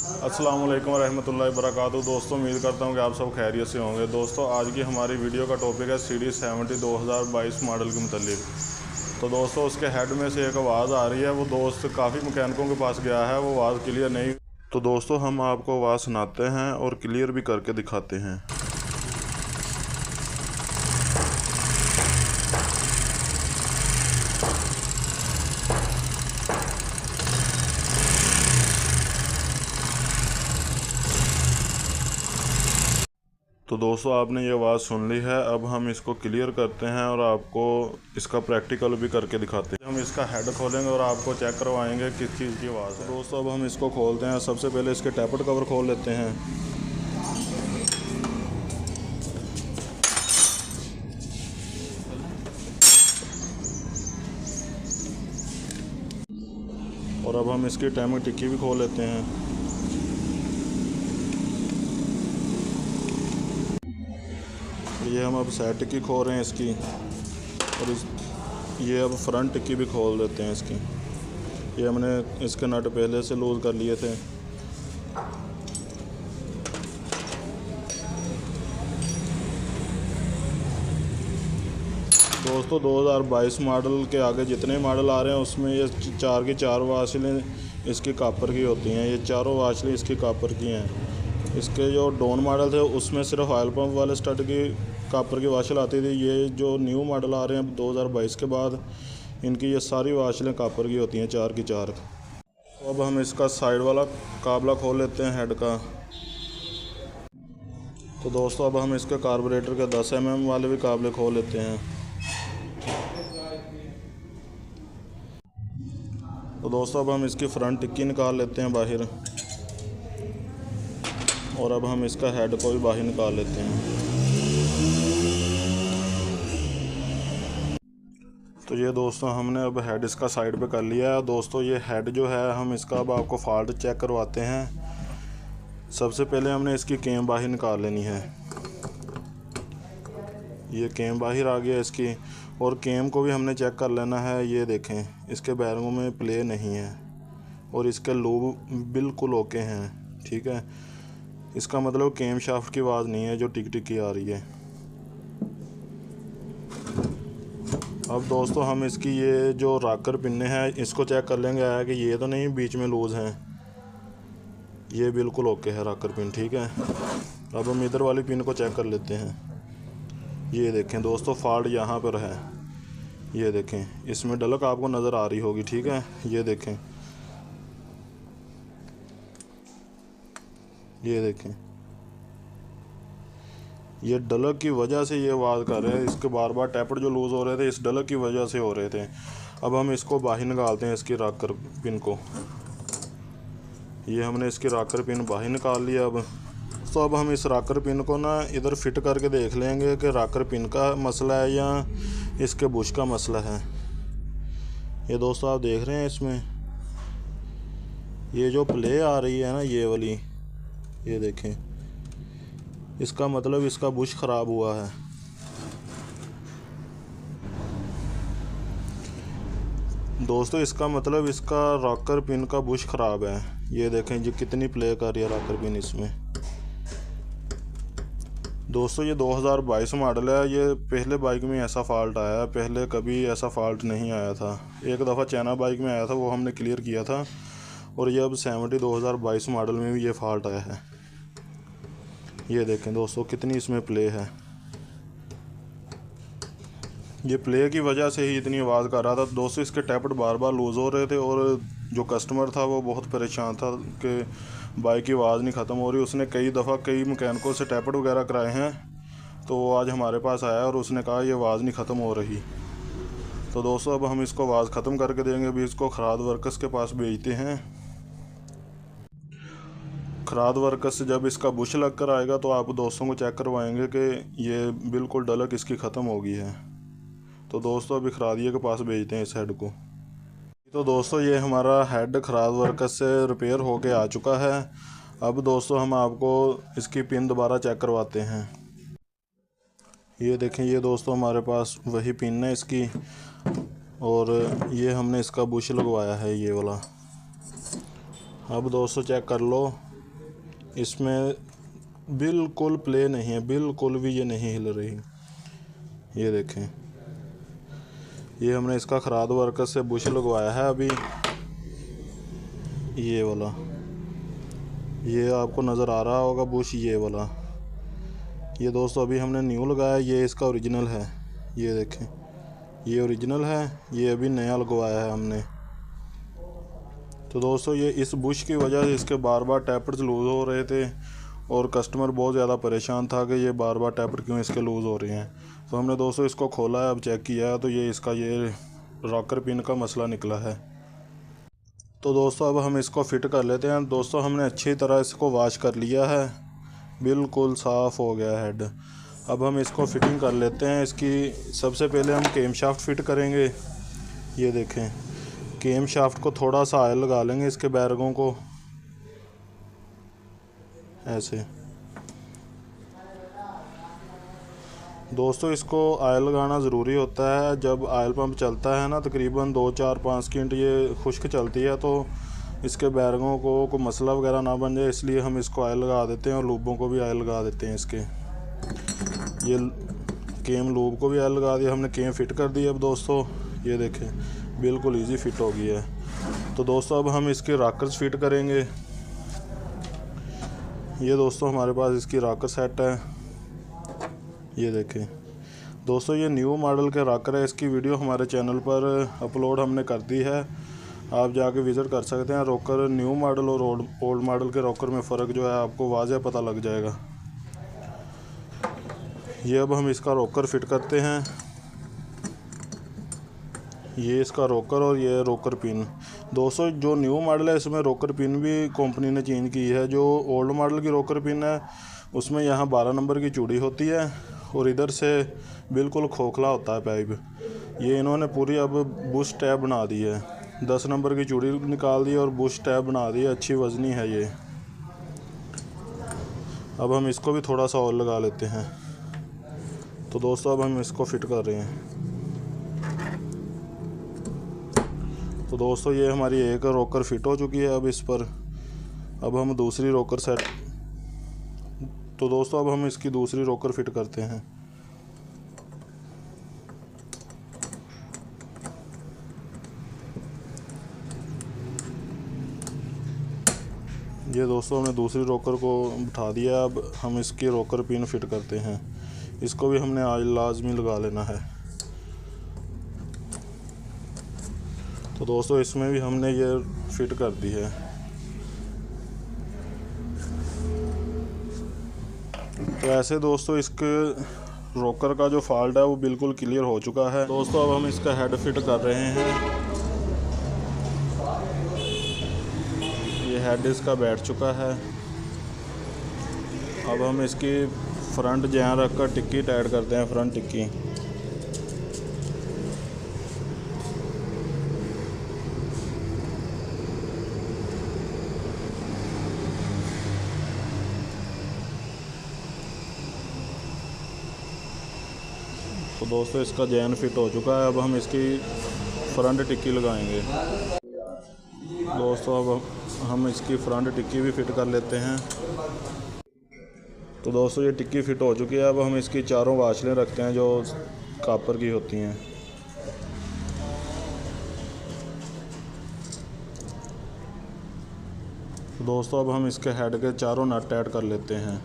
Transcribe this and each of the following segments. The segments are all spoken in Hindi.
अस्सलाम वालेकुम रहमतुल्लाहि वबरकातुहू। दोस्तों, उम्मीद करता हूँ कि आप सब खैरियत से होंगे। दोस्तों, आज की हमारी वीडियो का टॉपिक है CD70 2022 मॉडल के मुतालिक। तो दोस्तों, उसके हेड में से एक आवाज़ आ रही है। वो दोस्त काफ़ी मैकेनिकों के पास गया है, वो आवाज़ क्लियर नहीं। तो दोस्तों, हम आपको आवाज़ सुनाते हैं और क्लियर भी करके दिखाते हैं। तो दोस्तों, आपने ये आवाज़ सुन ली है। अब हम इसको क्लियर करते हैं और आपको इसका प्रैक्टिकल भी करके दिखाते हैं। हम इसका हेड खोलेंगे और आपको चेक करवाएंगे किस चीज़ की आवाज़ है। दोस्तों, अब हम इसको खोलते हैं। सबसे पहले इसके टैपट कवर खोल लेते हैं। और अब हम इसकी टाइमिंग टिक्की भी खोल लेते हैं। ये हम अब साइड टिक्की खोल रहे हैं इसकी, और ये अब फ्रंट टिक्की भी खोल देते हैं इसकी। ये हमने इसके नट पहले से लूज़ कर लिए थे। दोस्तों, 2022 मॉडल के आगे जितने मॉडल आ रहे हैं उसमें ये चार की चार वाशलें इसकी कापर की होती हैं। ये चारों वाशलें इसकी कापर की हैं। इसके जो डॉन मॉडल थे उसमें सिर्फ ऑयल पंप वाले स्टड की कापर की वाशल आती थी। ये जो न्यू मॉडल आ रहे हैं 2022 के बाद, इनकी ये सारी वाशलें कापर की होती हैं, चार की चार। अब हम इसका साइड वाला काबला खोल लेते हैं हेड का। तो दोस्तों, अब हम इसके कार्बोरेटर के 10 mm वाले भी काबले खोल लेते हैं। तो दोस्तों, अब हम इसकी फ्रंट टिक्की निकाल लेते हैं बाहर, और अब हम इसका हेड को भी बाहर निकाल लेते हैं। तो ये दोस्तों, हमने अब हेड इसका साइड पे कर लिया है। दोस्तों, ये हेड जो है, हम इसका अब आपको फॉल्ट चेक करवाते हैं। सबसे पहले हमने इसकी केम बाहर निकाल लेनी है। ये केम बाहर आ गया इसकी, और केम को भी हमने चेक कर लेना है। ये देखें, इसके बैरिंगों में प्ले नहीं है और इसके लूब बिल्कुल ओके हैं। ठीक है, इसका मतलब केम शाफ्ट की आवाज़ नहीं है जो टिक टिक की आ रही है। अब दोस्तों, हम इसकी ये जो रॉकर पिने हैं इसको चेक कर लेंगे है कि ये तो नहीं बीच में लूज़ हैं। ये बिल्कुल ओके है रॉकर पिन। ठीक है, अब हम इधर वाली पिन को चेक कर लेते हैं। ये देखें दोस्तों, फॉल्ट यहाँ पर है। ये देखें, इसमें डलक आपको नज़र आ रही होगी। ठीक है, ये देखें, ये देखें, ये डलक की वजह से ये आवाज़ कर रहे हैं। इसके बार बार टैपट जो लूज़ हो रहे थे इस डलक की वजह से हो रहे थे। अब हम इसको बाहर निकालते हैं, इसकी रॉकर पिन को। ये हमने इसकी रॉकर पिन बाहर निकाल लिया। अब हम इस रॉकर पिन को ना इधर फिट करके देख लेंगे कि रॉकर पिन का मसला है या इसके बुश का मसला है। ये दोस्तों, आप देख रहे हैं इसमें ये जो प्ले आ रही है ना, ये वाली, ये देखें, इसका मतलब इसका बुश ख़राब हुआ है। दोस्तों, इसका मतलब इसका रॉकर पिन का बुश ख़राब है। ये देखें जी कितनी प्ले कर रही है रॉकर पिन इसमें। दोस्तों, ये 2022 मॉडल है। ये पहले बाइक में ऐसा फॉल्ट आया है, पहले कभी ऐसा फॉल्ट नहीं आया था। एक दफ़ा चाइना बाइक में आया था, वो हमने क्लियर किया था। और ये अब 70 2022 मॉडल में भी ये फॉल्ट आया है। ये देखें दोस्तों, कितनी इसमें प्ले है। ये प्ले की वजह से ही इतनी आवाज़ कर रहा था। दोस्तों, इसके टैपट बार बार लूज़ हो रहे थे और जो कस्टमर था वो बहुत परेशान था कि बाइक की आवाज़ नहीं ख़त्म हो रही। उसने कई दफ़ा कई मैकेनिकों से टैपट वगैरह कराए हैं, तो वो आज हमारे पास आया और उसने कहा ये आवाज़ नहीं ख़त्म हो रही। तो दोस्तों, अब हम इसको आवाज़ ख़त्म करके देंगे। अभी इसको खराद वर्कर्स के पास भेजते हैं। खराद वर्कर्स से जब इसका बुश लग कर आएगा तो आप दोस्तों को चेक करवाएंगे कि ये बिल्कुल डलक इसकी ख़त्म हो गई है। तो दोस्तों, अभी खरादिये के पास भेजते हैं इस हेड को। तो दोस्तों, ये हमारा हेड खराद वर्कर्स से रिपेयर होके आ चुका है। अब दोस्तों, हम आपको इसकी पिन दोबारा चेक करवाते हैं। ये देखें, ये दोस्तों हमारे पास वही पिन है इसकी, और ये हमने इसका बुश लगवाया है, ये वाला। अब दोस्तों, चेक कर लो इसमें बिल्कुल प्ले नहीं है, बिल्कुल भी ये नहीं हिल रही। ये देखें, ये हमने इसका खराद वर्कर से बुश लगवाया है अभी, ये वाला, ये आपको नज़र आ रहा होगा बुश, ये वाला। ये दोस्तों अभी हमने न्यू लगाया, ये इसका ओरिजिनल है। ये देखें, ये ओरिजिनल है, ये अभी नया लगवाया है हमने। तो दोस्तों ये इस बुश की वजह से इसके बार बार टैपर्स लूज़ हो रहे थे और कस्टमर बहुत ज़्यादा परेशान था कि ये बार बार टैपर क्यों इसके लूज़ हो रहे हैं। तो हमने दोस्तों इसको खोला है, अब चेक किया है, तो ये इसका ये रॉकर पिन का मसला निकला है। तो दोस्तों अब हम इसको फिट कर लेते हैं। दोस्तों हमने अच्छी तरह इसको वॉश कर लिया है, बिल्कुल साफ़ हो गया हेड। अब हम इसको फिटिंग कर लेते हैं। इसकी सबसे पहले हम केम शाफ्ट फिट करेंगे। ये देखें, केम शाफ्ट को थोड़ा सा ऑयल लगा लेंगे इसके बैरगों को, ऐसे। दोस्तों इसको ऑयल लगाना ज़रूरी होता है। जब ऑयल पंप चलता है ना, तकरीबन 2-4-5 सेकंड ये खुश्क चलती है, तो इसके बैरगों को कोई मसला वगैरह ना बन जाए, इसलिए हम इसको ऑयल लगा देते हैं और लूबों को भी ऑयल लगा देते हैं इसके। ये केम लूब को भी ऑयल लगा दिया हमने, केम फिट कर दी। अब दोस्तों ये देखें, बिल्कुल इजी फिट हो गई है। तो दोस्तों अब हम इसके रॉकर्स फिट करेंगे। ये दोस्तों हमारे पास इसकी रॉकर सेट है। ये देखें दोस्तों, ये न्यू मॉडल के रॉकर है। इसकी वीडियो हमारे चैनल पर अपलोड हमने कर दी है, आप जाके विज़िट कर सकते हैं। रॉकर न्यू मॉडल और ओल्ड मॉडल के रॉकर में फ़र्क जो है आपको वाज़ेह पता लग जाएगा। ये अब हम इसका रॉकर फिट करते हैं। ये इसका रॉकर और ये रॉकर पिन। दोस्तों जो न्यू मॉडल है इसमें रॉकर पिन भी कंपनी ने चेंज की है। जो ओल्ड मॉडल की रॉकर पिन है उसमें यहाँ 12 नंबर की चूड़ी होती है और इधर से बिल्कुल खोखला होता है पाइप। ये इन्होंने पूरी अब बुश टैब बना दी है, 10 नंबर की चूड़ी निकाल दी और बुश टैब बना दी है। अच्छी वज़नी है ये। अब हम इसको भी थोड़ा सा और लगा लेते हैं। तो दोस्तों अब हम इसको फिट कर रहे हैं। तो दोस्तों ये हमारी एक रॉकर फिट हो चुकी है। अब इस पर अब हम दूसरी रॉकर सेट। तो दोस्तों अब हम इसकी दूसरी रॉकर फिट करते हैं। ये दोस्तों हमने दूसरी रॉकर को उठा दिया। अब हम इसकी रॉकर पिन फिट करते हैं। इसको भी हमने आज लाजमी लगा लेना है। तो दोस्तों इसमें भी हमने ये फिट कर दी है। तो ऐसे दोस्तों इसके रॉकर का जो फॉल्ट है वो बिल्कुल क्लियर हो चुका है। दोस्तों अब हम इसका हेड फिट कर रहे हैं। ये हेड इसका बैठ चुका है। अब हम इसकी फ्रंट जहाँ रख कर टिक्की टाइट करते हैं, फ्रंट टिक्की। तो दोस्तों इसका जैन फिट हो चुका है। अब हम इसकी फ्रंट टिक्की लगाएंगे। दोस्तों अब हम इसकी फ्रंट टिक्की भी फिट कर लेते हैं। तो दोस्तों ये टिक्की फिट हो चुकी है। अब हम इसकी चारों वाशलें रखते हैं जो कापर की होती हैं। तो दोस्तों अब हम इसके हेड के चारों नट टाइट कर लेते हैं।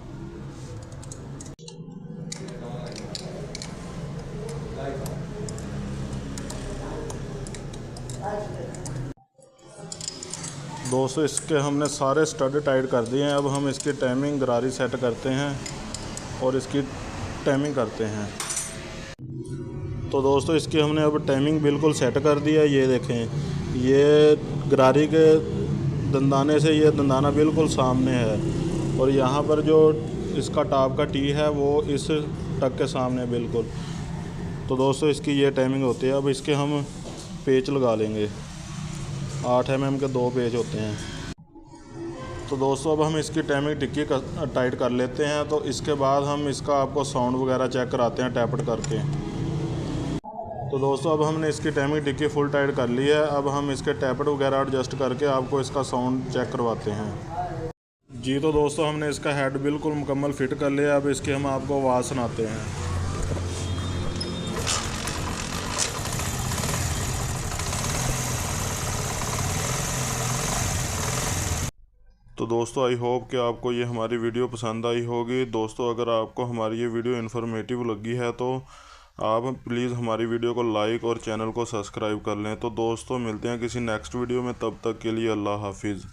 दोस्तों इसके हमने सारे स्टड टाइट कर दिए हैं। अब हम इसकी टाइमिंग गरारी सेट करते हैं और इसकी टाइमिंग करते हैं। तो दोस्तों इसकी हमने अब टाइमिंग बिल्कुल सेट कर दी है। ये देखें, ये गरारी के दंदाने से ये दंदाना बिल्कुल सामने है और यहाँ पर जो इसका टॉप का टी है वो इस टक के सामने बिल्कुल। तो दोस्तों इसकी ये टाइमिंग होती है। अब इसके हम पेच लगा लेंगे। 8 mm के 2 पेच होते हैं। तो दोस्तों अब हम इसकी टाइमिंग टिक्की टाइट कर लेते हैं। तो इसके बाद हम इसका आपको साउंड वगैरह चेक कराते हैं टैपट करके। तो दोस्तों अब हमने इसकी टाइमिंग टिक्की फुल टाइट कर ली है। अब हम इसके टैपट वगैरह एडजस्ट करके आपको इसका साउंड चेक करवाते हैं। जी तो दोस्तों हमने इसका हेड बिल्कुल मुकम्मल फिट कर लिया। अब इसकी हम आपको आवाज़ सुनाते हैं। तो दोस्तों आई होप कि आपको ये हमारी वीडियो पसंद आई होगी। दोस्तों अगर आपको हमारी ये वीडियो इन्फॉर्मेटिव लगी है तो आप प्लीज़ हमारी वीडियो को लाइक और चैनल को सब्सक्राइब कर लें। तो दोस्तों मिलते हैं किसी नेक्स्ट वीडियो में, तब तक के लिए अल्लाह हाफिज़।